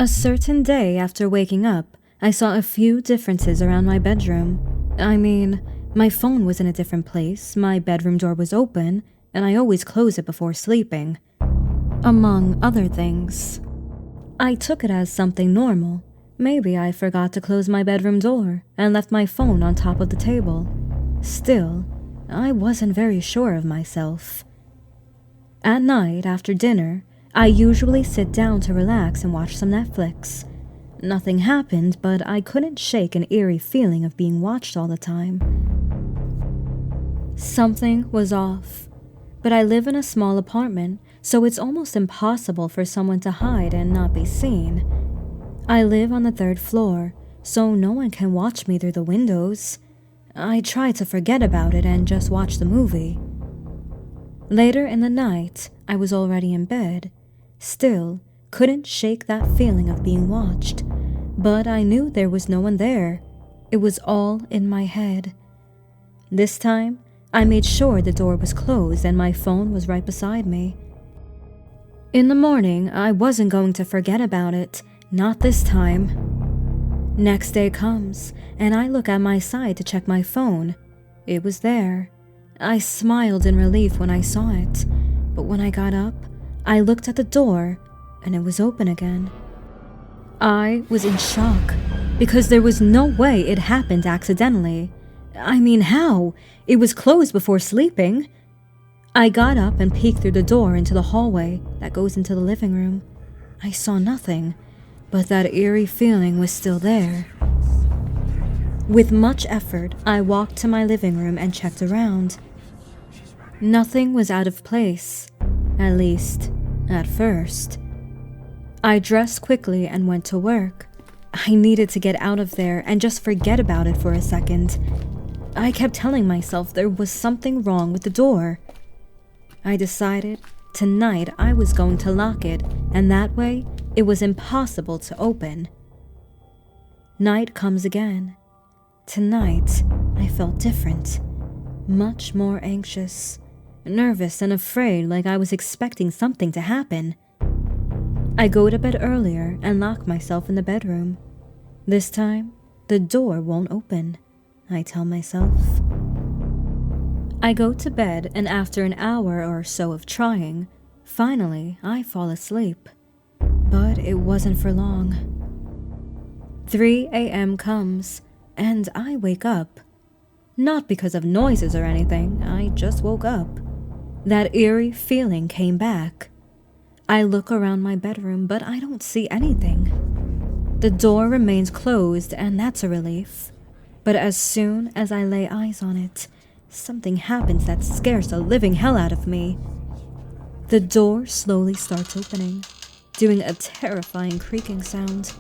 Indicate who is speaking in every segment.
Speaker 1: A certain day after waking up, I saw a few differences around my bedroom. I mean, my phone was in a different place, my bedroom door was open, and I always close it before sleeping. Among other things. I took it as something normal. Maybe I forgot to close my bedroom door and left my phone on top of the table. Still, I wasn't very sure of myself. At night, after dinner, I usually sit down to relax and watch some Netflix. Nothing happened, but I couldn't shake an eerie feeling of being watched all the time. Something was off. But I live in a small apartment, so it's almost impossible for someone to hide and not be seen. I live on the 3rd floor, so no one can watch me through the windows. I try to forget about it and just watch the movie. Later in the night, I was already in bed. Still, couldn't shake that feeling of being watched. But I knew there was no one there. It was all in my head. This time, I made sure the door was closed and my phone was right beside me. In the morning, I wasn't going to forget about it. Not this time. Next day comes, and I look at my side to check my phone. It was there. I smiled in relief when I saw it, but when I got up, I looked at the door, and it was open again. I was in shock, because there was no way it happened accidentally. I mean, how? It was closed before sleeping. I got up and peeked through the door into the hallway that goes into the living room. I saw nothing, but that eerie feeling was still there. With much effort, I walked to my living room and checked around. Nothing was out of place, at least, at first. I dressed quickly and went to work. I needed to get out of there and just forget about it for a second. I kept telling myself there was something wrong with the door. I decided tonight I was going to lock it, and that way it was impossible to open. Night comes again. Tonight, I felt different, much more anxious, nervous and afraid, like I was expecting something to happen. I go to bed earlier and lock myself in the bedroom. This time, the door won't open, I tell myself. I go to bed, and after an hour or so of trying, finally I fall asleep. But it wasn't for long. 3 a.m. comes, and I wake up. Not because of noises or anything, I just woke up. That eerie feeling came back. I look around my bedroom, but I don't see anything. The door remains closed, and that's a relief. But as soon as I lay eyes on it, something happens that scares the living hell out of me. The door slowly starts opening, doing a terrifying creaking sound.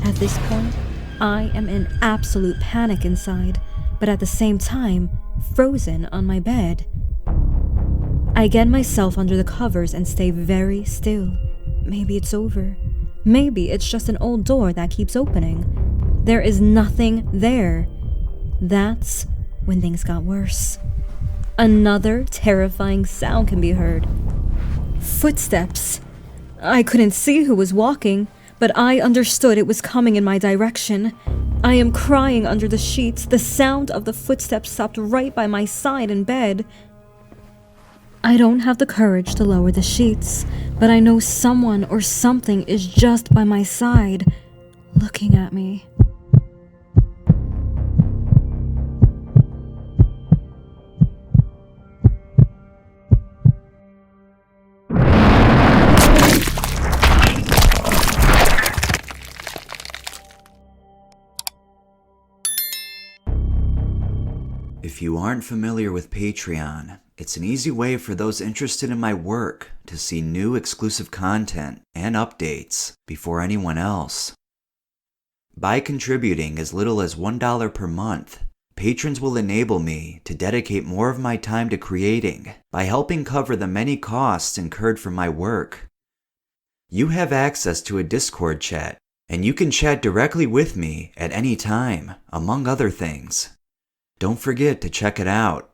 Speaker 1: At this point, I am in absolute panic inside, but at the same time, frozen on my bed. I get myself under the covers and stay very still. Maybe it's over. Maybe it's just an old door that keeps opening. There is nothing there. That's when things got worse. Another terrifying sound can be heard. Footsteps. I couldn't see who was walking, but I understood it was coming in my direction. I am crying under the sheets. The sound of the footsteps stopped right by my side in bed. I don't have the courage to lower the sheets, but I know someone or something is just by my side, looking at me.
Speaker 2: If you aren't familiar with Patreon, it's an easy way for those interested in my work to see new exclusive content and updates before anyone else. By contributing as little as $1 per month, patrons will enable me to dedicate more of my time to creating by helping cover the many costs incurred for my work. You have access to a Discord chat, and you can chat directly with me at any time, among other things. Don't forget to check it out.